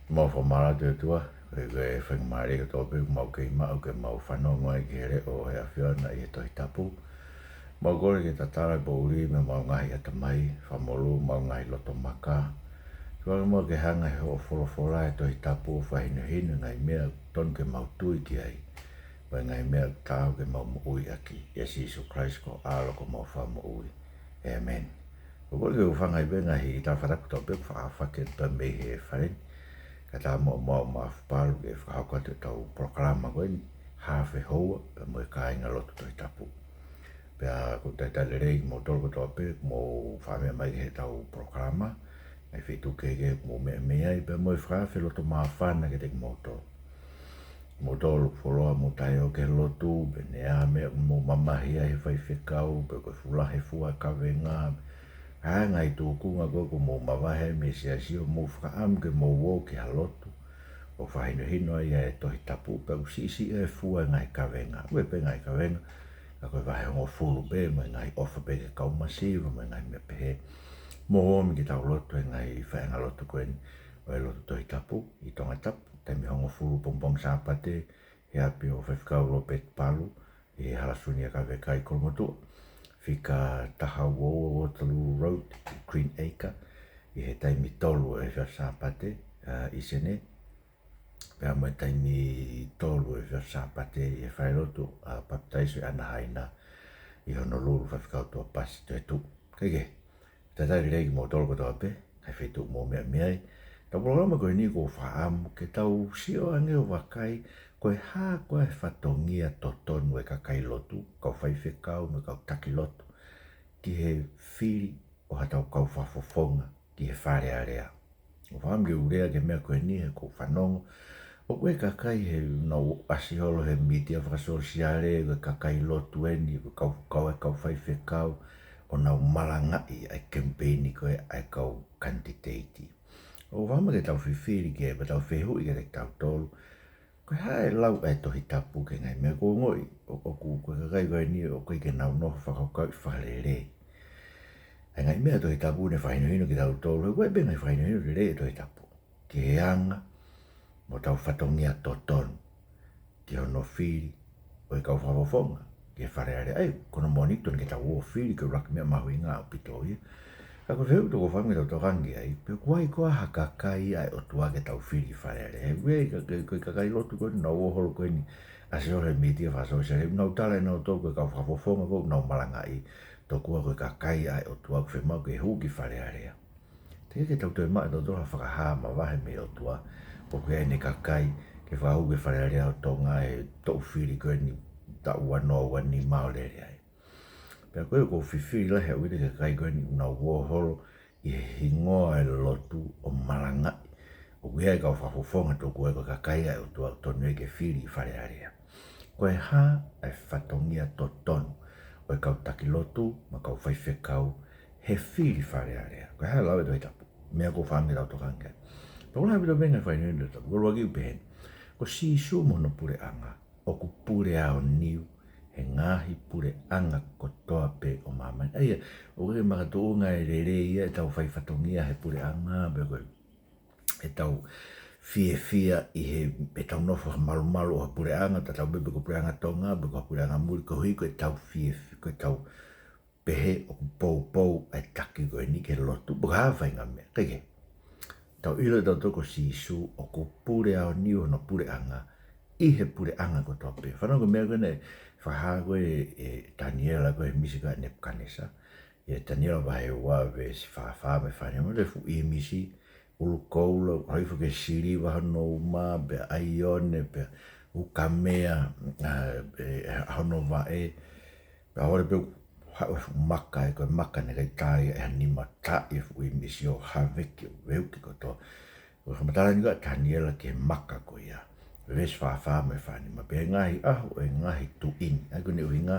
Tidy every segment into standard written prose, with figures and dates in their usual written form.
Mau whamara te tua, koe whengmare ka tōpe, mau kei mau ke mau whanonga i ke re o hea whiona i e tohi tapu. Mau kore ke tatara i pauri me mau ngahi ata mai, whamolu, mau ngahi loto maka. Tuara mau ke hanga he o wholofora e tohi tapu o whahinu hinu ngai mea ton ke mau tui ki ai. Pai ngai mea tāu ke mau ui aki, Yes Isu Christ ko alo ko mau whamu ui. Amen. Ko ke uwhangai benga hi ta wharaku tō peku whaafake ta mei he wharen. Kata mo whaparu ke whahauka te tau proklama koe ni half e hoa pe mo e kāinga lotu toi tapu. Pea ko tai tale rei mo tolko tō pe mo whamea mai he tau proklama ai whitu ke mo mea i pe mo e whawhe loto maa whana ke te mo tō. Mo tōlu wholoa mo tai o ke lotu pe nea mea mo mamahia he whaiwhekau pe koe fulahe fua kawenga ngai tūkunga ko mo mawahe me siasio mo whakaam ke mo wō ke halotu o whahino hino ai e tohi tapu pe usisi e fua ngai kawenga ue pe ngai kawenga ka koe wahe ngo fulu pe mo ngai ofa pe ke kaumasiva mo ngai mea pehe mo omi ki tau lotu e ngai whaenga lotu koe ni o e lotu tohi tapu i tonga tapu te mi hongo fulu pompong sāpate he api o whewhikau lo pet palu i halasuni a kawekai kolmotua Fika taha wo Waterloo Road i Green Acre i he taimi tolu e whia sāpate i sene. Pea mo e taimi tolu e whia sāpate i e whairotu a baptaiso i ana haina i Honolulu whawhikau tua pasi te tu. Kege, tatai rei mo tolu kotoa pe, hai whetu mo mea meai. Ta programa koe ni ko whaamu ke tau sio ange o wakai koe hā koe Fatongia totonu e kakai lotu, kau whaiwhekau me kau taki lotu, ki he fili o hatau kau whafofonga, ki he Falealea. O whaamu ke urea ke mea koe ni he ko whanongo, o koe kakai he nau asiholo he media whakasosiale, koe kakai lotu eni, kau whaiwhekau, o nau malangai ai campaigni koe ai kau kandidati. O wama ke tau whiwhiri ke pa tau whehui ke te tau tolu. Koe hae lau e tohi tapu ke ngai mea ko ngoi. O ku koe kakai koe ni o koe ke nau noho whakaukau i Falealea. E ngai mea tohi tapu ne whainohino ki tau tolu. E koe be ngai whainohino ke rei tohi tapu. Ke he anga mo tau Fatongia totonu. Ki hono whiri o e kau whawafonga. Ke Falealea. Ei, kono monito ni ke tau o whiri ke rak mea mahui ngā o pitoia. Ka ko feu toko whangi tau tokangi ai, pe kuai koa ha kakai ai o tua ke tau whiri Falealea. He wei koe kakai lotu koe ni nau ohoro koe ni ase ore media whasosiale. Nau tala nau tō koe kau whafofonga koe nau malangai tō kua koe kakai ai o tua koe whemau koe huki Falealea. Te ke tau toi mai tau toha whakaha ma wahe me o tua po koe ene kakai ke whahuki Falealea o tō ngai tau whiri koe ni tau wanoa wani maolere ai. Pea koe ko whiwhiri lahe au ite ke kai koe ni una uohoro i hingoa e lotu o malangai. O kuhea i kau whafofonga tō koe koe kakai ai o tua tonu e ke whiri i Falealea. Koe hā e Fatongia totonu o e kau taki lotu ma kau whaiwhekau he whiri Falealea. Koe hā lau e toi tapu, mea ko whaangi tau tokangai. Pea ula hapita venga whainui tapu, ko luagi upehen. Ko si isu mono pure anga, o ku pure ao niu, he ngahi pure anga kotoa pe o mamai. Aia, o ke makatoonga e rere ia e tau whaifatongia he pure anga, pe koe e tau fia i he e tau nofo malu malu o pure anga, ta tau bebe ko pure anga tonga, pe ko pure anga muri, ko hui ko e tau ko e tau pehe o pou e taki koe ni ke lotu, po ka hawhainga mea, keke. Tau ilo tau toko si isu o ko pure ao niu no pure anga, i he pure anga kotoa pe. Whanau ko mea koe ne, whaha koe e Daniela koe misi koe Nebuchadnezzar. E Daniela wahe ua we si whaha me whane. Mo le fu i misi ulu koula, haifu ke siri waha no uma, pe aione, pe ukamea, hono wae. Pe ahore pe maka e koe maka ne kai tai e hanima ta e fu i misi o haveki o weuki kotoa. Ko hamatala ni koe Daniela ke maka koe ia. Ves whaafaa me whani, ma pe ngahi ahu e ngahi tu ini. Ako ne uhinga,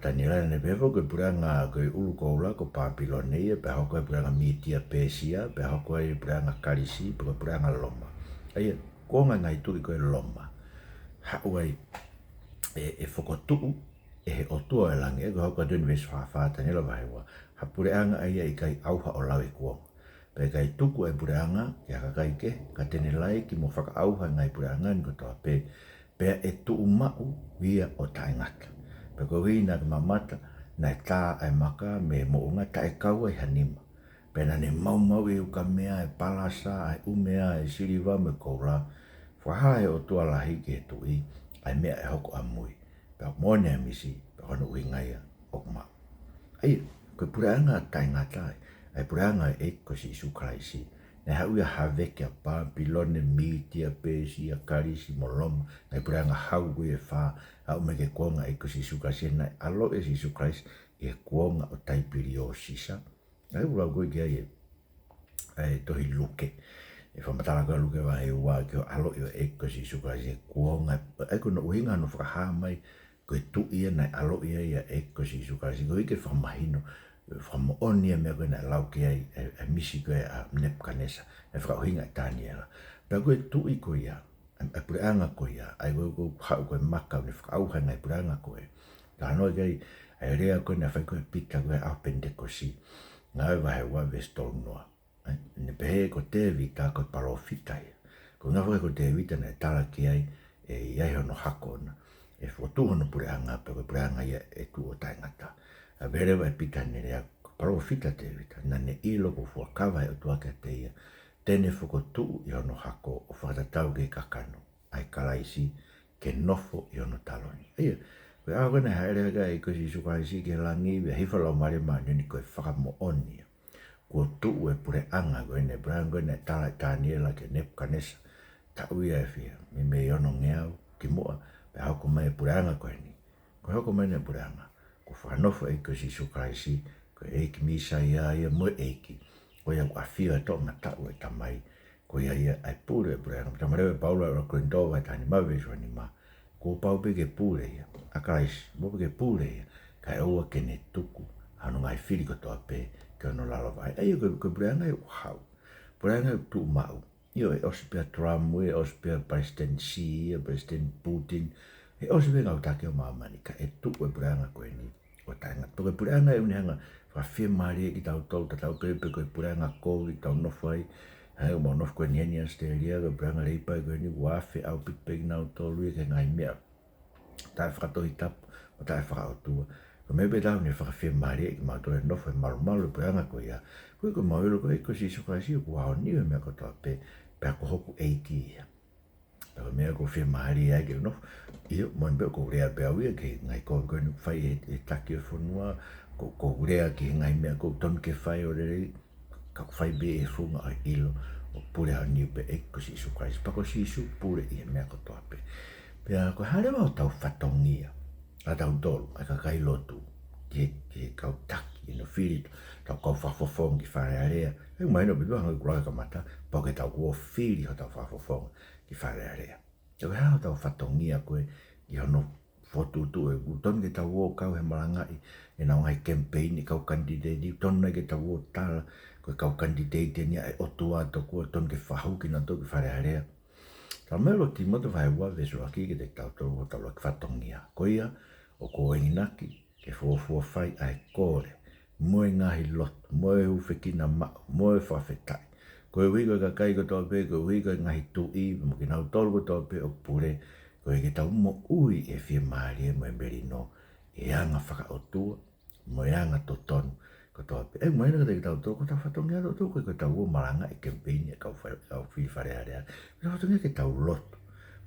Daniela ne peho koe puranga koe ulu koula ko Papilonia, pe hau koe puranga Media Persia, pe hau koe puranga Karisi, pe koe puranga Loma. Aia, konga ngai tui koe Loma. Hau ai e whakotuu, e he otua e langi, e ko hau koe tuni ves whaafaa Daniela wahewa. Ha pureanga aia i kai auha o lau e kuonga. pe kai tuku e pureanga ya kakai ke ka tene lai ki mo whakaauha ngai pureanga ni kotoa pe e tu umau ia o taingata pe ko hina ki mamata na tā ai maka me mo unga ta e kaua i hanima pe na ne mau e uka mea e palasa ai umea e siriva me koura whahae o tua lahi ki e tui ai mea e hoko amui pe mone a misi pe hono uingaia o mau ai ko pureanga taingata ai pureanga e ko si Isu Kraisi ne hau ia haveke a pā pilone miti a pesi a karisi moloma ai pureanga hau kui e wha au me ke kuonga e ko si Isu Kraisi na alo e si Isu Kraisi e kuonga o taipiri o sisa ai ura kui kia e tohi luke e whamatala ka luke wa e ua ki o alo e ko si Isu Kraisi e kuonga e ko no uhinga no whakaha mai ko e tu ia na alo ia e ko si Isu Kraisi ko ike whamahino from onia me ko na lau ki ai e misi ko a Nepkanesa e whakauhinga e Daniela pe ko e tu i ko ia e pureanga ko ia ai ko hau ko e maka ne whakauhanga e pureanga ko e ka anoi kei ai rea ko na whai ko e pita ko e a Pentecosi ngā e wahe wa vestol noa ne pehe ko te vita ko parofita ia ko ngā whai ko te vita na e tala ki ai e iai hono hako na e whotu hono pureanga pe ko pureanga ia e tu o taingata a vere vai pita ne rea parofita te vita na ne ilo ko fuakawa e o tuake te ia tene whakotu i hono hako o whakatatau ke kakano ai kalaisi ke nofo i hono taloni ia koe a kone haere ka e ko si Isu Kraisi ke langi vea hifalo mare mani ni koe whakamo onia kua tuu e pureanga koe ne brang koe ne tala Daniela ke Nepkanesa ta uia e fia me iono ngeau ki mua pe hau ko mai pureanga koe ni koe hau ko mai ne pureanga ko whanofo e ko si Isu Kraisi ko eiki misa ia mo eiki ko ia afia to matau e tamai ko ia ai pure e pureanga tamarewe Paula o Korintova tani mawesu ni ma ko pau pe ke pure ia a Kraisi mo pe ke pure ia ka e ua ke ne tuku hano ngai fili ko toa pe ke ono lalo vai ai ko pureanga e hau pureanga e tu mau io e ospia Trump e ospia President Xi e President Putin e ospia ngau take o mamani ka e tu e pureanga ko e ni o tainga toke pureanga e unihanga whawhia maari e ki tau tau tatau pepe koe pureanga kou i tau nofai hai o mau nof koe nieni Australia koe pureanga reipa e koe ni wafe au pitpegi nau tolu e ke ngai mea tae whakatohi tapu o tae whakaotua ko mepe tau ni whawhia maari e ki mau tole nofai malu malu pureanga koe ia koe koe mau ilo koe si Isu Kraisi o kua hao niwe mea kotoa pe pe ako hoku eiti ia Pero mea ko whia maari ai ke no iyo mo nbe ko rea pe au ia ke ngai ko ni fai e taki o whanua ko rea ke ngai mea ko ton ke fai o rei ka fai be e whunga ai ilo o pure hao niu pe e ko si Isu Kraisi pa ko si Isu pure ia mea ko toa pe pea ko hare wau tau Fatongia a tau tolu a kakai lotu ke kau taki ino fili tau kau whafofongi Falealea e mai no bitua hangi kura ka mata pa ke tau kua fili ho tau whafofongi ki Falealea. Tau hea tau Fatongia koe i hono fotutu e ton ke tau o kau he marangai e nau ngai campaign i kau kandidate ton ke tau o tala koe kau kandidate ni e otua to kua ton ke whahau ki na toki Falealea. Tau melo ti moto vai ua vesu aki ke te tau tau tau laki Fatongia. Koia o ko inaki ke fuafua fai ai kore moe ngahi lot moe ufekina mao moe whawhetai. Koe wiko ka kai ko tō pe, koe wiko ngahi tū i, mo ki nau tōru ko tō pe o pure, koe ke tau mo ui e whia maari e mo e meri no, e anga whaka o tua, mo e anga totonu ko tō pe. E moena ka te ki tau tō, ko tau Fatongia tō tō, koe tau o maranga e campaign e kau whii Falealea. Koe Fatongia ke tau lotu,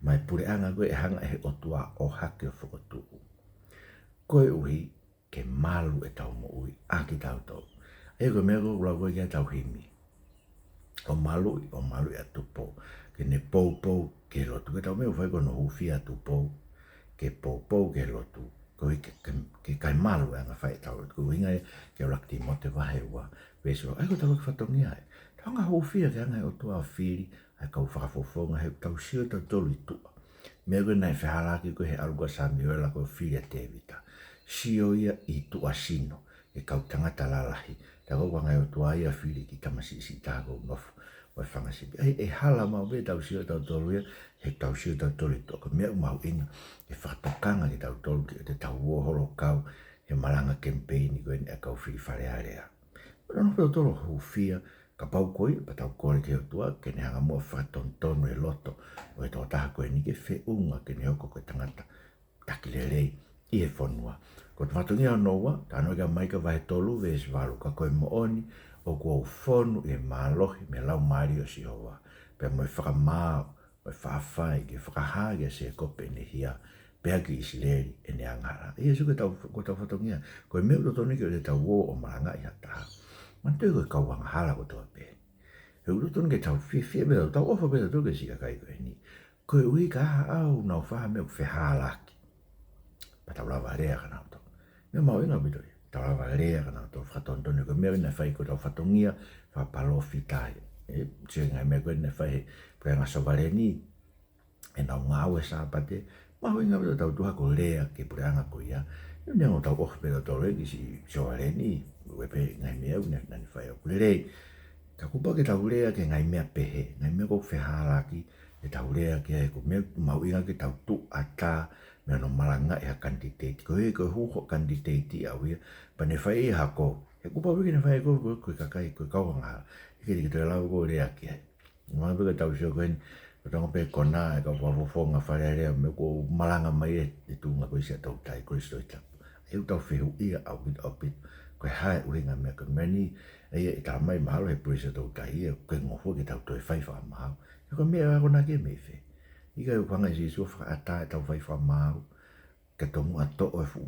mai pure anga koe e hanga e o tua o hake o whakotū. Koe uhi ke malu e tau mo ui, a ki tau tō. E koe mea koe koe kia tau himi. O malu a tupo ke ne pou ke lotu ke tau me fai ko no hufia tupo ke pou ke lotu ko ke kai malu anga fai tau ko inga ke lakti mote vahe wa veso ai ko tau Fatongia ai tau nga hufia ke anga o tua fili ai kau whakafofonga he tau sio tau tolu i tua me ko nai whahalaki ko he alugua sami oela ko fili a tevita sio ia i tua sino e kau tangata lalahi tako kwa ngai o tua ia fili ki tamasi si tako nofu o whangasipi. E hala mau be tau sio tau tolu ia, he tau sio tau tolu i toka. Mea umau inga, e whakatokanga ki tau tolu ki te tau uohoro kau, he maranga campaign i koe ni a kau whii Falealea. Pero no tau tolu hufia, ka pau koi pa tau kore ke tua ke ne hanga mua whakatontonu e loto o e tō taha koe ni ke whiunga ke ne hoko koe tangata takilelei i e whanua. Ko te Fatongia noa, tāno ka mai ka vahe tolu ves walu ka koe mooni o kua u whonu i e mālohi me lau maari o si hoa. Pea mo e whakamāo, mo e whaafai ke whakahāgia se e kope ne hia pea ki isileri e ne angara. E su ko tau Fatongia, koe meu to tonu ki o te tau wō o maranga i hataha. Man tui koe kauanga hala ko toa pe. He uru tonu ke tau fie me tau ofa pe tau ke si ka kai koe ni. Koe ui ka aha au nau whaha meu whehalaki. Pa tau lava rea ka nau tau. Mea mau inga bidoi. Tau lava rea ka nau tau whatontonu koe mea ina whai ko tau Fatongia wha palofi tai. E tio ngai mea koe ina whai prea ngā sovare ni. E nau ngāwe sa pate. Mau inga bidoi tau tuha ko rea ke pureanga ko ia. Nea ngau tau ofa pe tau rei ki si sovare ni. Wepe ngai mea u nani whai o kurerei. Ka kupa ke tau rea ke ngai mea pehe, ngai mea kou whehalaki, ke tau rea ke ko mea mau inga ke tau tu ata, mea no malanga e ha kandidate. Ko hei koe huho kandidate au ia, pa ne whai e hako. He kupa wiki ne whai koe kakai, koe kauanga. Ike te lau koe rea ke hai. Mga pika tau sio koe ni, ko tonga pe kona e ka wafofonga Falealea, mea ko malanga mai e tunga koe sia tau tai, koe stoi tapu. Eu tau whehu ia au pita. Koe hae uhinga mea koe meni, e ta mai mahalo he puisa tau tahi e koe ngofo ke tau toi whai wha mahalo. E koe mea ako na ke me whe. Ika e upanga si isu wha ata e tau whai wha mahalo. Ke tomu ato o e fu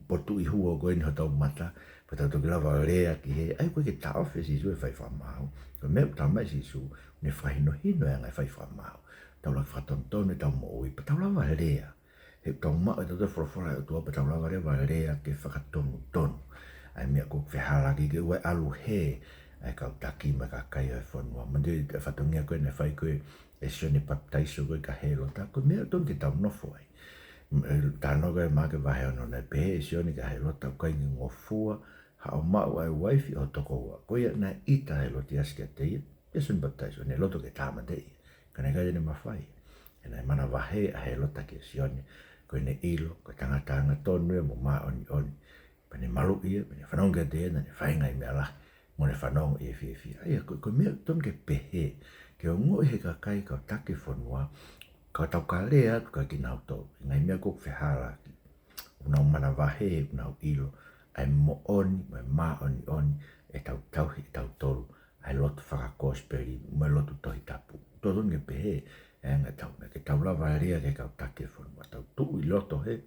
potu i hua koe ni ho tau mata. Pa tau toki lawa rea ki he. Ai koe ke tau whe si isu e whai wha mahalo. Koe mea ta mai si isu ne whahino hino e ngai whai wha mahalo. Tau la whatontone tau mo ui. Pa tau lawa rea. He tau maa e tau te whorofora e tua pa tau lawa rea ke whakatonu tonu. Ai mea ko whehalaki ke ue alu he ai kau taki ma kakai o e whanua. Mandi te Fatongia koe ne whai koe e sio ne paptaiso koe ka he lota. Koe mea ton ke tau nofo ai. Tāno koe maa ke wahe ono ne pehe e sio ne ka he lota koe ngi ngofua ha o mau ai waifi o toko ua. Koe na ita he loti aski a teia. E sio ne paptaiso ne loto ke tāma teia. Kane kai ne mawhai. E nai mana wahe a he lota ke sio ne. Koe ne ilo, koe tanga tonu e mo maa oni. Pane malu ia, pane whanong ke te ena, ne whaingai mea lahi, mo ne whanong e fie fie. Aia, koe mea ton ke pehe, ke o ngoi he kakai kau take whanua, kau tau ka lea atu ka ki nau tau, ngai mea kou whehalaki, unau mana wahe, unau ilo, ai mo oni, mo maa oni, e tau tauhi, e tau tolu, ai lotu whakakosperi, mo lotu tohi tapu. Tōton ke pehe, e anga tau mea, ke tau lawa rea ke kau take whanua, tau tuu i loto he,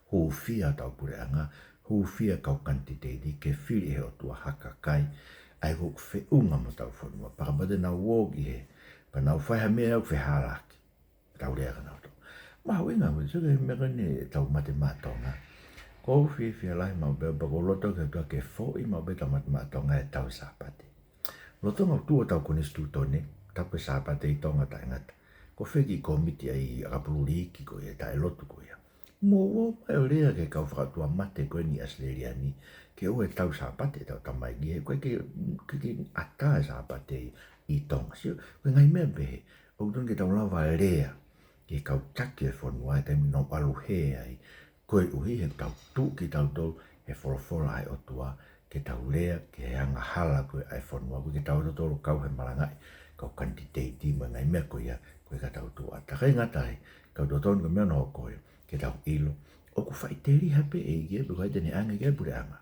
hufia tau pureanga, hufia kau kantiteiti ke fili he o tua haka kai, ai huk whiunga mo tau whanua, pakapate nau wogi he, pa nau whaiha mea au whehalaki, tau rea ka nau tau. Mahu inga mo, suka he mea kane tau mate mātonga, kou fia lahi mau bea bako loto ke tua ke fōi mau bea tau mate mātonga e tau sāpate. Loto ngau tua tau kone stutone, tau ke sāpate i tonga ta ingata, ko whiki komiti ai rapururi ki ko e ta e lotu ko ia. Mo o mai o rea ke kau whakatua mate koe ni asleria ni ke o e tau sāpate tau tamai ki he koe ke ata sāpate i tonga sio koe ngai mea behe o ton ke tau lawa rea ke kau taki e whanua e taimi no alu he ai koe uhi he tau tu ki tau tau he whorofora ai o tua ke tau rea ke he anga hala koe ai whanua koe ke tau totoro kau he marangai kau kandidate mo ngai mea koe ia koe ka tau tu ata kai ngatai kau totono ke mea no koe ke tau ilo, o ku whaiteri hape e ia, buka i tene anga kia pure anga.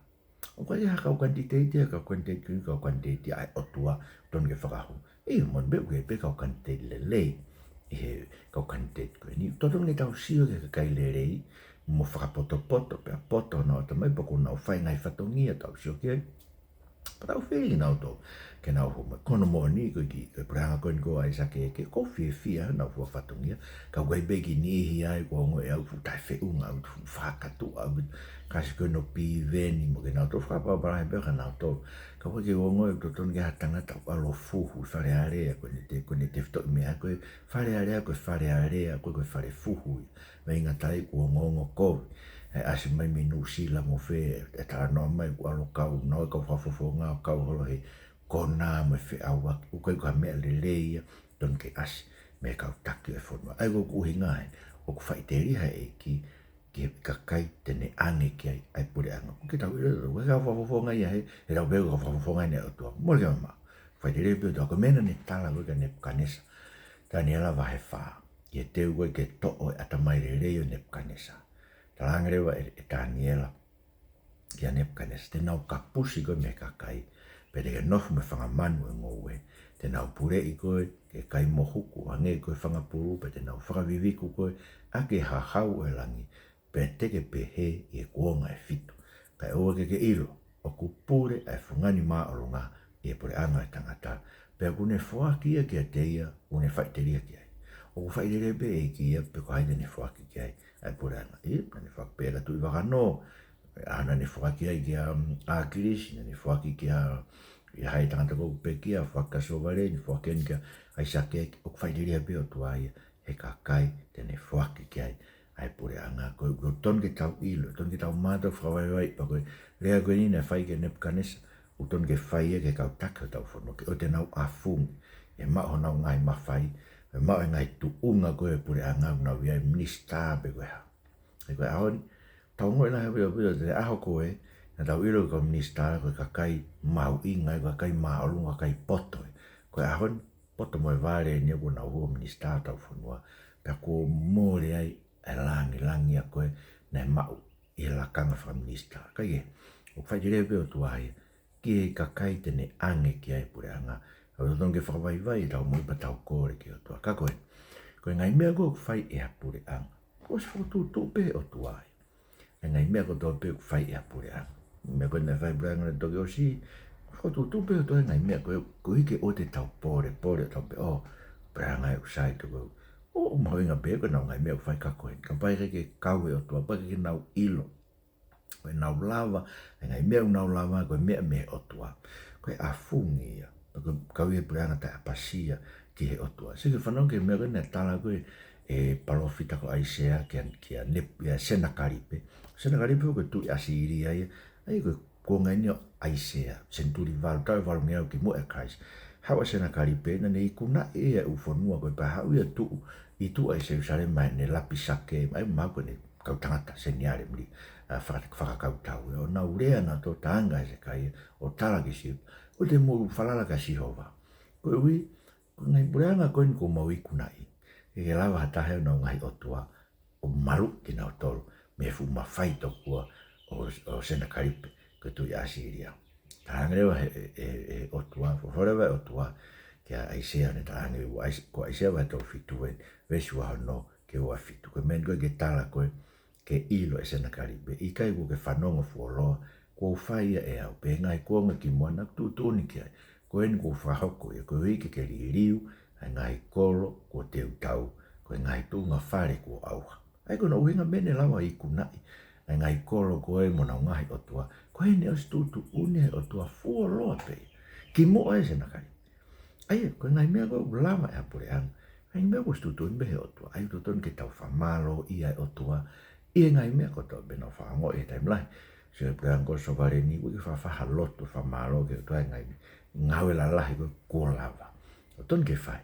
O kwa ia kau kandidate, kau kandidate ai otua, ton ke whakahu. E mon beu ke pe kau kandidate le lei, i he kau kandidate koe ni. Toton ke tau sio ke kai le rei, mo whakapoto pe a poto na o tamai, poko nau whai ngai Fatongia tau sio ke. Patau whiri nau tō, ke nau huma, kono mo ni koe ki, koe pranga koe ni ko ai sa ke ko fia nau hua Fatongia, ka koe beki ni hi ai ko ngo e au futai whiunga, au whakatu au, kasi koe no pi veni mo ke nau tō, whakapau parahe peka nau tō, ka koe ke ngo e toton ke hatanga tau alo fuhu, Falealea, koe ne te fito mea koe, Falealea, koe whare fuhu, me inga tai ko ngo koe, e asi mai minu sila mo fe e ta no mai ko alo kau no ko fafofo nga kau holo he kona mo fe awa u ko ka me le leia don ke asi me kau taki e forma ai go ku hinga o ku faiteri ha e ki ke kakai tene ange ki ai pure anga. Ke tau ilo, ke ka whafonga ia he, e tau beo ka whafonga ia o tua. Mo ke ma, whai te reo tua, ko mena ne tala koe ka Nebukanesa. Ta ni ala wahe wha, i e teu koe ke to'o e atamai re reo Nebukanesa. Ta langarewa e Daniela, ki a Nebukanesa, te nau ka pusi koe me kakai, pe te ke nofu me whangamanu e ngoue, te nau pure i koe, ke kai mohuku, hange koe whangapuru, pe te nau whakaviviku koe, a ke hahau e langi, pe te ke pehe i e kuonga e fitu. Kai oa ke ilo, o ku pure e fungani maa o lunga, i e pure anga e tangata, pe kune fuaki ia ki a teia, kune whaiteria ki ai. O ku whaiteria pe e ki ia, pe ko haide ne fuaki ki ai, ai pure anga. Na ne fuaki pe la tui wakano, ana ne fuaki ai ki a kirisi, na ne fuaki ki a ia hai tangata kou pe kia, whakaso wale, ni fuaki ani kia, ai sake, o ku whaiteria pe o tuaia, he kakai, tene fuaki ki ai. Ai pure anga koe ton ke tau ilo, ton ke tau mata whawaiwai, pa koe rea koe nina whai ke Nebukanesa, o ton ke whai e ke kau taka tau whono, ke o te nau afungi, e maho nau ngai mawhai, e maho e ngai tu unga koe pure anga, nau ia minista pe koe ha. E koe ahoni, tau ngoi nahe pio pio, te aho koe, na tau ilo koe minista, koe kakai mau inga, koe kakai mau lunga, kakai poto, koe ahoni, poto moe vare ni ko nau huo minista tau whonua, pe ko mōre ai, e langi a koe, nei mau i la kanga whaminista. Kai e, o whai te reo peo tuai, ki e kakai tene ange ki ai pure anga, au tōn ke whakawaiwai, tau mui pa tau kore ki o tua. Ka koe, koe ngai mea koe whai e a pure anga, ko se whotu tō pe o tuai. E ngai mea koe tō pe whai e a pure anga. Mea koe nei whai pure anga ne toki o si, whotu tō pe o tuai ngai mea koe, koe ike o te tau pore tau pe, oh, pure anga e usai tu koe, o mahoinga pe ko nau ngai mea whai ka koe. Ka pai ke kau e o tua, pai ke nau ilo. Koe nau lava, e ngai mea nau lava, koe mea me o tua. Koe a fungi ia. Koe kau e pureanga ta apasia ki he o tua. Sike whanau ke mea koe ne tala koe e palofita ko aisea ki a nepia sena karipe. Sena karipe koe tu asi iri ai. Ai koe ko ngai nio aisea. Senturi valu, tau valu ngeau ki mo e Christ. Hawa sena karipe na ne ikuna e ufonua koe pa hau ia tuu. I tu ai se usare mai ne lapi sake, ai mau ko ne kau tangata se niare mli whakakau tau. O na urea na tō tanga e se kai, o tala ki si, o te mōru whalala ka si hova. Koe ui, ko ngai pureanga koe ni ko mau iku nai. E ke lawa hatahe o nau ngai o tua, o maru ki nau tolu, me fu mawhai tokua o sena karipe, ko tu i asiria. Tāngarewa e o tua, wharewa o tua, kia aisea ne tāngarewa, ko aisea wa tau fitu e, vesu aho no ke ua fitu. Koe men koe ke tala koe ke ilo e sena karipe. I kai koe ke whanonga fuoloa. Ko whaia e au. Pe ngai kuonga ki moana tu tūni ki ai. Koe ni ko whahoko e koe wiki ke li riu. Ai ngai kolo ko teu tau. Koe ngai tūnga whare ko auha. Ai koe na uhinga mene lawa i kunai. Ai ngai kolo koe mona ngahi o tua. Koe ni au stutu une o tua fuoloa pe. Ki moa e sena karipe. Ai koe ngai mea koe lama e apure anga. Ai mea ko stutu in behe o tua. Ai tuton ke tau whamalo i ai o tua. I ngai mea ko tau bena whango e taim lai. Se prean ko so vare ni ko whaha lotu whamalo ke tua ngai. Ngawe la lahi ko kua lava. O ton ke whai.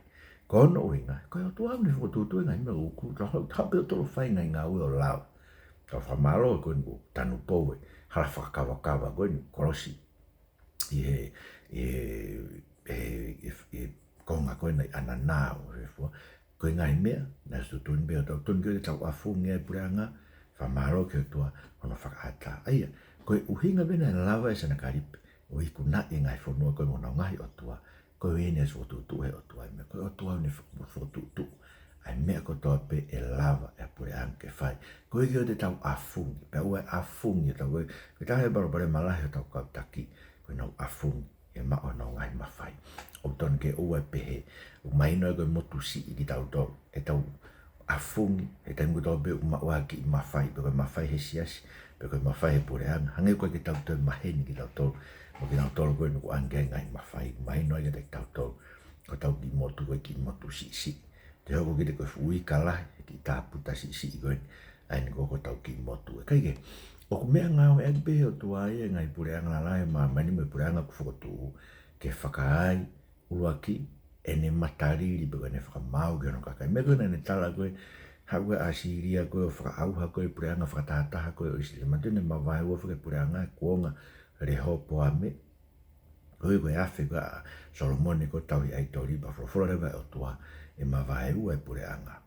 Ko ono ui ngai. Ko o tua ni whotutu e ngai mea uku. Tape o tolo whai ngai ngawe o lava. Ka whamalo ko ni tanu powe. Hala whakawakawa ko ni korosi. Konga koe nei ananao refua koe ngai mea na stutun beo tau tun koe tau afungi ai pureanga whamaro ke tua ono whakaata aia koe uhinga bena e lava e sana karipe o iku na e ngai whanua koe mona ngahi o tua koe ene as wotutu he o tua me koe o tua ne wotutu ai mea ko toa pe e lava e pureanga ke whai koe ki o te tau afungi pe ua afungi tau koe koe tahe barobare malahi o tau kautaki koe nau afungi e mao nau ngai mawhai o ton ke ua pehe o maino e koe motu si i ki tau tau e tau afungi e tau tau be o maua ki i mawhai pe koe mawhai he siasi pe koe mawhai he pureanga hange koe ki tau tau maheni ki tau tau o ki tau tau koe nuku ange ngai mawhai maino e ki tau tau ko tau ki motu koe ki motu si te hoko ki te koe fui kalahi ki tāputa si koe ai ni koko tau ki motu e kai ke o ku mea ngau e behe o tuai e ngai pureanga la lai ma mani me pureanga ku whakotu ke whakaai uruaki e ne matariri pe koe ne whakamau ki ono kakai. Me koe ne tala koe haua asiria koe o whakaauha koe pureanga whakatataha koe o isile matune ma vai ua whakapureanga kuonga re hopo a me koe koe awhi koe a Solomone ko tau i aitori pa whorofora rewa o tua e ma vai ua e pureanga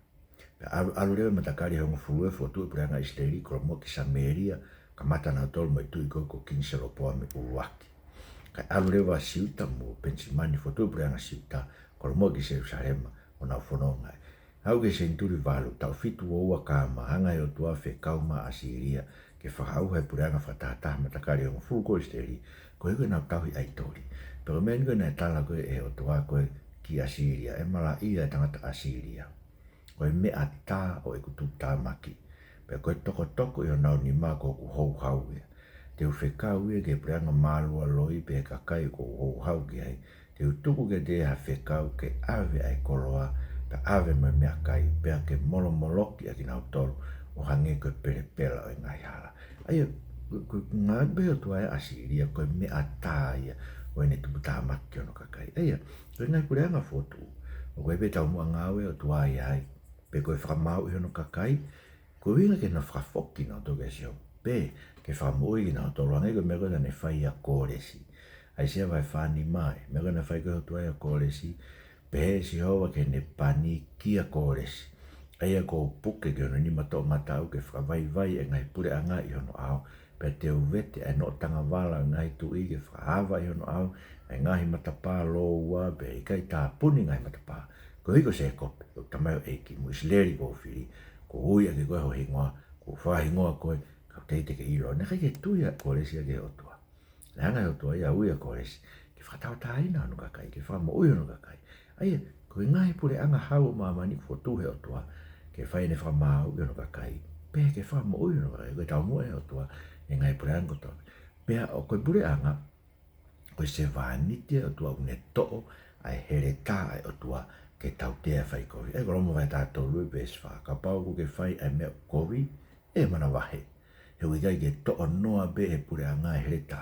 alu rewa matakari hongo fulu e fotu e pureanga isleri koro mo ki Samaria ka mata na tolu mai tui koe ko King Selopo a me uruaki kai alu rewa siuta mo Pensimani fotu e pureanga siuta koro mo ki Jerusalema o na whanonga hau ke senturi valu tau fitu o ua ka mahanga e o tua whe kauma Asiria ke whakauha e pureanga whatata matakari hongo fulu ko isleri koe koe nau tau i aitori pero meni koe na tala koe e o tua koe ki Asiria e mala ia e tangata Asiria koe mea tā o e kutu tāmaki pe koe toko i o nau ni mā ko ku hou hau ia te uwhekau ia ke preanga mālua loi pe kakai ko hou hau ki ai te utuku ke te ha whekau ke ave ai koloa pe ave mai mea kai pe ke molo moloki a ki nau toro o hange koe pere pela o i ngai hala aia koe ngā beo tua e Asiria koe mea tā ia o e ne tupu tāmaki o no kakai aia koe ngai preanga fotu o koe pe tau mua ngāwe o tua i ai pe koe whakamau i hono kakai, koe winga ke na whakafoki na toke sio, pe ke whamui na toloangai koe mea koe ne whai a kōresi. Ai sia vai whani mai, mea koe na whai koe hotua a kōresi, pe he si hoa ke ne pani ki a kōresi. Ai a ko puke ke ono ni mato matau ke whakawai vai e ngai pure anga i hono au, pe te uvete e no tanga wala ngai tu i ke whakahawa i hono au, e ngahi matapā lo ua, pe i kai tā puni ngai matapā. Ko hiko se kope, ko tamai o eiki, mo isleri ko fili, ko uia ke koe ho hingoa, ko whahingoa koe, ka teite ke ilo. Ne kai ke tuia ko resi a ke otua. Ne hanga e otua ia uia ko resi, ke whakatau taina anu kakai, ke whama ui anu kakai. Aia, ko i ngai pure anga hau mamani ko tuhe otua, ke whaine whama ui anu kakai, pe ke whama ui anu kakai, koe tau mua e otua, e ngai pure anga toa. Pea o koe pure anga, koe se vānitia otua une to'o, ai here tā ai otua, ke tau tea whai kovi. E koromo vai tātou lui pēs wha. Ka pau ko ke whai ai mea kovi, e mana wahe. He ui kai ke toa noa be he pure a ngai here tā.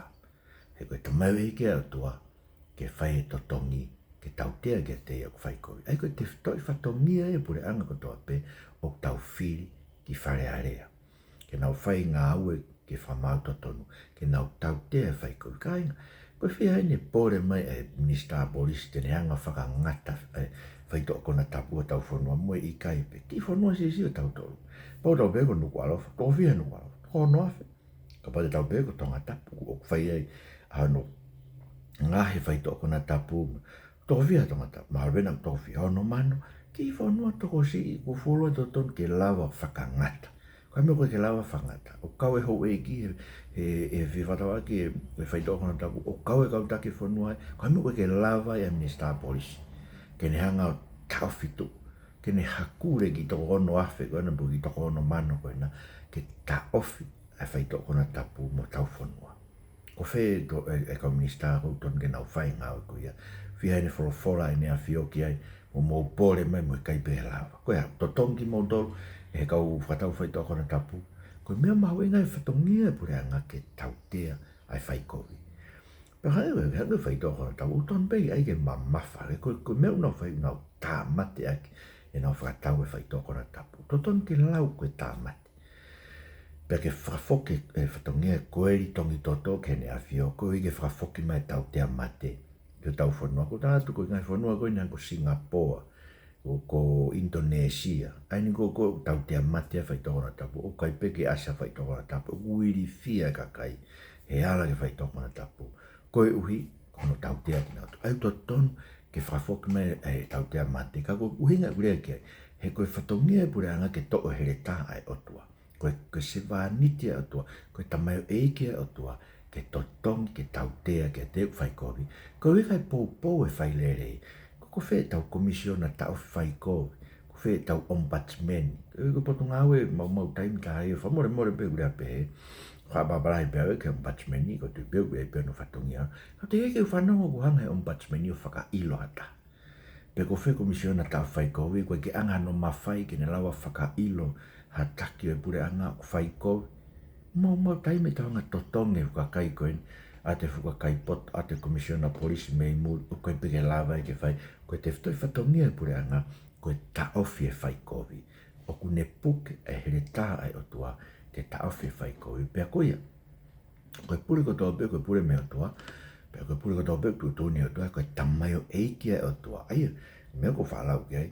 He koe tamau e ke atua, ke whai e totongi, ke tau tea ke te au whai kovi. Ai koe te toi whatongia e pure anga ko toa pe, o tau fili ki Falealea. Ke nau whai ngā ue ke whamau totonu, ke nau tau tea whai kovi. Kainga, koe whia ne pore mai e Minister Boris tene hanga whakangata whaito kona tapua tau whanua moe i kai pe. Ki whanua si o tau tolu. Pau tau peko nuku alofa, tō whia nuku alofa, hono afe. Ka pate tau peko tonga tapu, o whai ai hano ngahe whaito kona tapu. Tō whia tonga tapu, maharwena tō whia hono mano. Ki whanua toko si ku whulua tō tonu ke lawa whakangata. Kai mea koe ke lawa whangata. O kau e hou e ki e whiwhatawa ki e whaito kona tapu. O kau e kau take whanua e. Kai mea koe ke lawa e Minister Boris. Ke ne hanga o tau fitu, ke ne hakure ki toko ono afe, koe na buki toko ono mano koe na, ke ta ofi a whaito kona tapu mo tau whanua. Ko whe e ka Minister Houghton ke nau whai ngā o kuia, whia ene whorofora e nea whioki ai, mo mō pōre mai mo e kaipe he lawa. Koe ha, to tongi mō tolu, e kau whatau whaito kona tapu, koe mea mahu e ngai whatongia pure anga ke tau tea ai whaikovi. Pero hanga whaito kona tapu, uton pei ai ke mamafa, koe mea unau whai unau tā mate aki, e nau whakatau e whaito kona tapu. Toton ke lau koe tā mate. Pea ke whafoke e whatongia koeri tongi toto ke ne awhio, koe i ke whafoke mai tau tea mate. Ke tau whanua, ko tātu koe ngai whanua koe nang ko Singapore, ko Indonesia. Ai ni ko tau tea mate a whaito kona tapu, o kai peke asa whaito kona tapu, uiri fia kakai, he ala ke whaito kona tapu. Koe uhi, kono tau tea ki nātu. Ai to tonu ke whafoki mai e tau tea mate. Ka koe uhinga urea ki ai. He koe whatongia e pure anga ke toko here tā ai otua. Koe se wānitia otua. Koe tamayo eike otua. Ke totongi ke tau tea ke te whaikovi. Koe wikai pou e whailere. Ko whe tau komisiona tau whaikovi. Ko whe tau ombudsman. Koe poto ngāwe mau taimi ka hai. Whamore pe urea pe he. Whababarai pēwe ke ombudsman ni, ko tu pēwe e pēno whatongia. Ka te eke whanau ko hanga e ombudsman ni o whaka ilo ata. Pe ko whe komisiona tau whaikovi, koe ke anga no mawhai ke ne lawa whaka ilo ha taki e pure anga o whaikovi. Mau taime tau anga totonge whakakai koe, a te whakakai pot, a te komisiona polisi mei mul, o koe peke lawa e ke whai, koe te whtoi whatongia e pure anga, koe ta ofi e whaikovi. o kune puke e here tā ai o tua ke ta awhi whai ko i pia koia. Koe pure ko tō pia, koe pure me o tua, pia koe pure ko tō pia, koe tōni o tua, koe tamai o eiki ai o tua. Aia, mea ko whalau ki ai,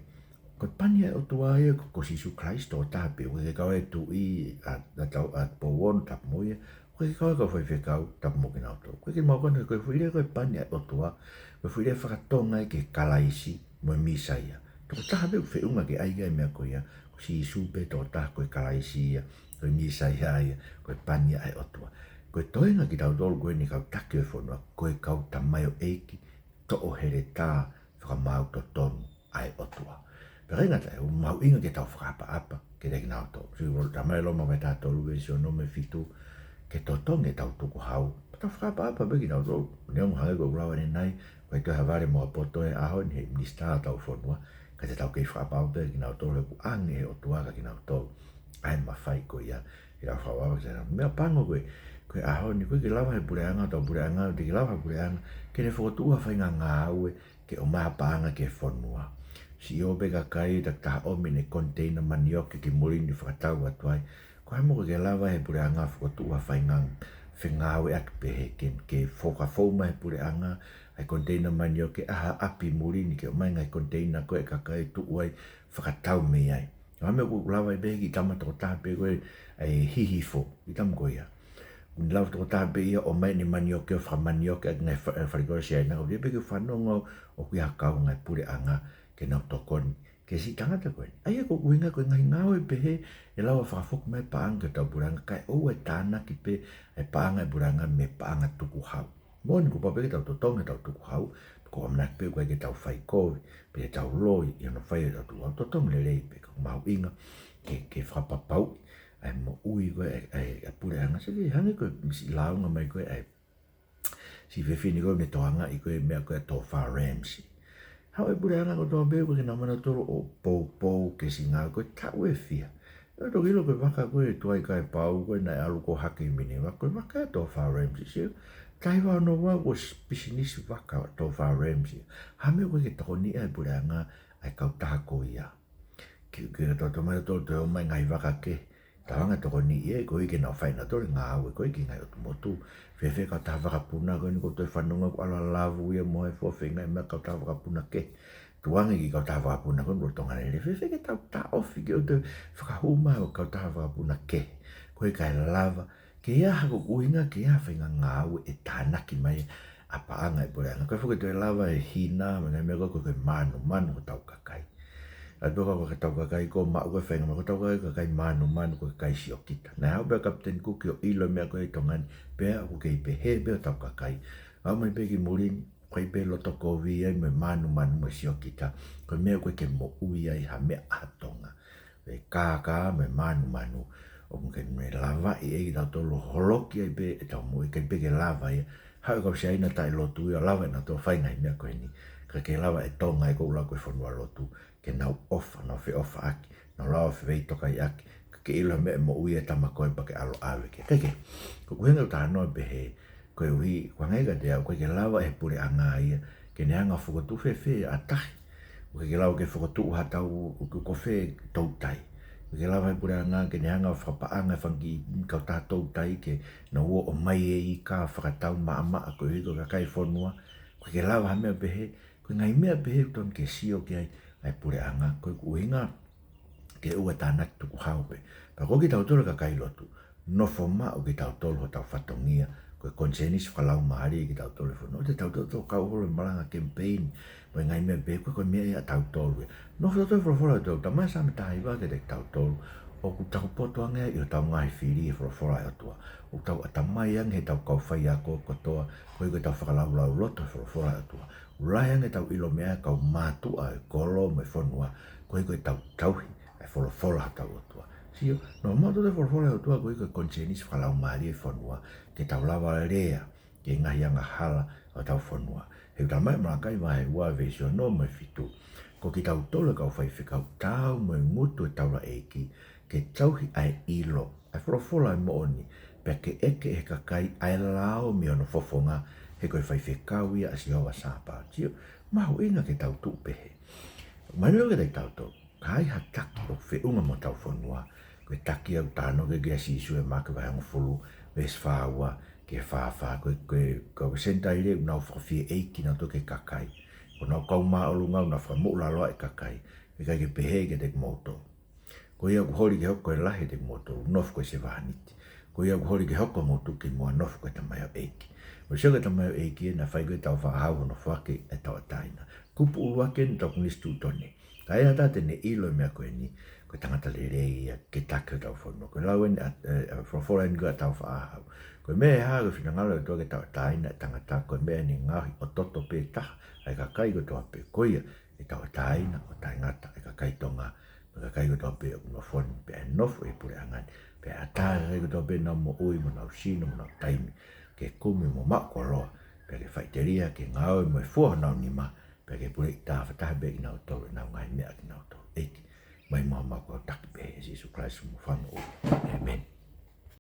koe pani ai o tua ai, ko Sisu Christ o tā pia, koe ke kau e tu i a pōwon tap moia, koe ke kau e kau whai whekau tap mo ki nao tō. Koe ke maukana, koe whire koe pani ai o tua, koe whire whakatonga i ke kalaisi mo misaia. Toko taha pia whiunga ki ai gai mea koia, ko Sisu pe tō taha koe kalaisi ia, koe misaia ia, koe pani ai o tua. Koe toenga ki tau tolu koe ni kau taki o whanua, koe kau tamai o eiki, to o here tā whakamau to tonu ai o tua. Pero inga tai, mau inga ke tau whakapa-apa, ke reki nao tō. Siu tamai loma me tā tolu e si o nome fitu, ke tō tonge tau tuku hau. Tau whakapa-apa pe ki tau tolu. Neong hange ko urawa ni nai, koe toi havare moa poto e aho ni he minister tau whanua, ka te tau kei whakapa-apa pe ki nao tolu, ku ange o tuaka ki nao tolu. Ai mawhai ko ia, ki tau whakapa-apa, ki tau mea pango koe, koe aho ni koe ke lawa he pureanga tau pureanga te ke lawa he pureanga ke ne whakotua whainga ngā aue ke o maa paanga ke whanua. Si o pe kakai tak taha omi ne container manioke ke morini whakatau atuai. Ko hai moko ke lawa he pureanga whakotua whainga whenga aue ak pehe ke whoka whauma he pureanga ai container manioke aha api morini ke o mai ngai container koe kakai tu uai whakatau me ai. Ko hai moko lawa he pehe ki tama toko taha pe koe ai hihifo i tam koe ia. Ni lau toko tāpe ia o mai ni manioke o whamanioke a ngai wharikora si aina. O ria peke whanonga o kui hakau ngai pure anga ke nau tokoni. Ke si tangata koe. Aia ko kuinga koe ngai ngau e pehe e lau a whakafoku mai paanga tau puranga. Kai ou e tāna ki pe e paanga e puranga me paanga tuku hau. Mōni ko papeke tau totonga tau tuku hau. Ko amnak pe koe ke tau whai kovi. Pe tau loi i ano whai e tau tuku hau. Totonga le rei pe ko mau inga ke whapapau. Ai mo ui koe ai pure anga se ke hange koe misi launga mai koe ai si whewhini koe me toanga i koe mea koe tō wha Ramsey. Hau e pure anga ko tō beo koe ke namana toro o pou ke si ngā koe tau e whia. Eo tō kilo koe waka koe tuai kai pau koe nai alu ko hake i mini waka koe waka tō wha Ramsey seo. Tai wā no wā ko pisinisi waka tō wha Ramsey. Hame koe ke toko ni ai pure anga ai kau taha ko ia. Ki tō tō mai tō tō mai ngai waka ke. Tawanga toko ni e koe ke nao whaina tore ngā aue koe ki ngai o tu motu. Whewhe kau taha whakapuna koe ni ko toi whanunga ko ala lavu ia moe whawhenga e mea kau taha whakapuna ke. Tuange ki kau taha whakapuna koe mro tonga nere. Whewhe ke tau taha ofi ki o te whakahuma o kau taha whakapuna ke. Koe kai lava. Ke ia hako kuhinga ke ia whainga ngā aue e tānaki mai a paanga e poreanga. Koe whuke toi lava e hina me mea koe koe manu ko tau kakai. Ai peka ko tau kakai ko ma ko whenga ko tau kakai manu ko kakai si o kita. Nai hau pia Captain Cook o ilo mea ko e tongani pia ko kei pe he pia tau kakai. Au mai pe ki murin koe pe loto kovi ai me manu mo si o kita. Ko mea koe ke mo ui ai ha mea atonga. Pe kaka me manu. O ke me lava i egi tau tolo holoki ai pe e tau mui ke pe ke lava i. Hau kau si aina tai lotu i o lava na tō whainga i mea koe ni. Ka ke lava e tonga i kou lau koe whanua lotu. Ke nau ofa, nau whi ofa aki, nau lawa whi wei toka i aki, ke ilo me mo ui e tama koe pa ke alo awe ke. Keke, ko kuhenga utaha noa behe, koe ui, kua ngai ka te au, koe ke lawa e pure anga ia, ke ne anga whukotu whi a tahi, koe ke lawa ke whukotu hatau ko whi tautai, koe ke lawa e pure anga, ke ne anga whapaanga whangi kau taha tautai, ke na ua o mai e i ka whakatau maa koe hiko kakai whanua, koe ke lawa hamea behe, koe ngai mea behe ton ke sio ke ai, ai pure anga koe kuhinga ke ua tānaki tuku hau pe. Pa ko ki tau tolo kakai lotu, no foma o ki tau tolo tau Fatongia, koe konsenis whakalau maari ki tau tolo whanau. Te tau tolo kau holo maranga campaign, koe ngai mea pe, koe mea ia tau tolo. No whakalau tolo whakalau tolo, ta mai sami tahi wā ke te tau tolo. O ku tau poto anga i o tau ngai fili e whakalau atua. O tau atamai anga he tau kau whai ako kotoa, koe koe tau whakalau lau loto whakalau atua. Urai anga tau ilo mea kau mātua e kolo me whanua, koe koe tau tauhi e wholofola tau atua. Sio, no mātua te wholofola atua koe koe konsenis whakalau maari e whanua, ke tau lawa rea, ke ngahi anga hala o tau whanua. He tamai marakai wahe ua vesio no me fitu, ko ki tau tole kau whai whikau tau me ngutu e taura eiki, ke tauhi ai ilo, e wholofola e mooni, pe ke eke e kakai ai lao mi ono fofonga, he koe whai whekau ia asi hoa sāpā. Tio, mahu ina ke tau tūpehe. Mai nio ke tei tau tō. hai hataki o whiunga mo tau whanua, koe taki au tāno ke kia sisu e maka vai hango fulu, ves whaua, ke whawha, koe senta i reu nau whawhia eiki na toke kakai, ko nau kauma o lunga na whamula loa e kakai, e kai ke pehe ke te moto. Ko ia ku hori ke hoko e lahi te moto, nof koe se wahaniti. Ko ia ku hori ke hoko motu ki mua nof koe tamai au eiki. Ko sioga tamai au eiki e na whai koe tau whahau no whake e tau ataina. Kupu uruake ni tau kunistu tone. Ka ea tate ne ilo mea koe ni, koe tangata le rei ke take tau whanua. Koe lau eni whawhora ni koe tau whahau. Koe mea e haa koe whina e toa ke tau ataina e tangata koe mea ni ngahi o toto pe taha. Ai ka kai koe toa pe koia e tau ataina o taingata e ka kai tonga. Ka kai ko tope no fon pe no foi pure angan pe ata ko tope no mo ui mo no sino mo no taimi ke kumi mo ma ko ro pe ke faiteria ke ngau mo fo no ni ma pe ke pure ta fa be no to na ngai me no to e mai mo ma ko tak be Jesus Christ mo fan o amen.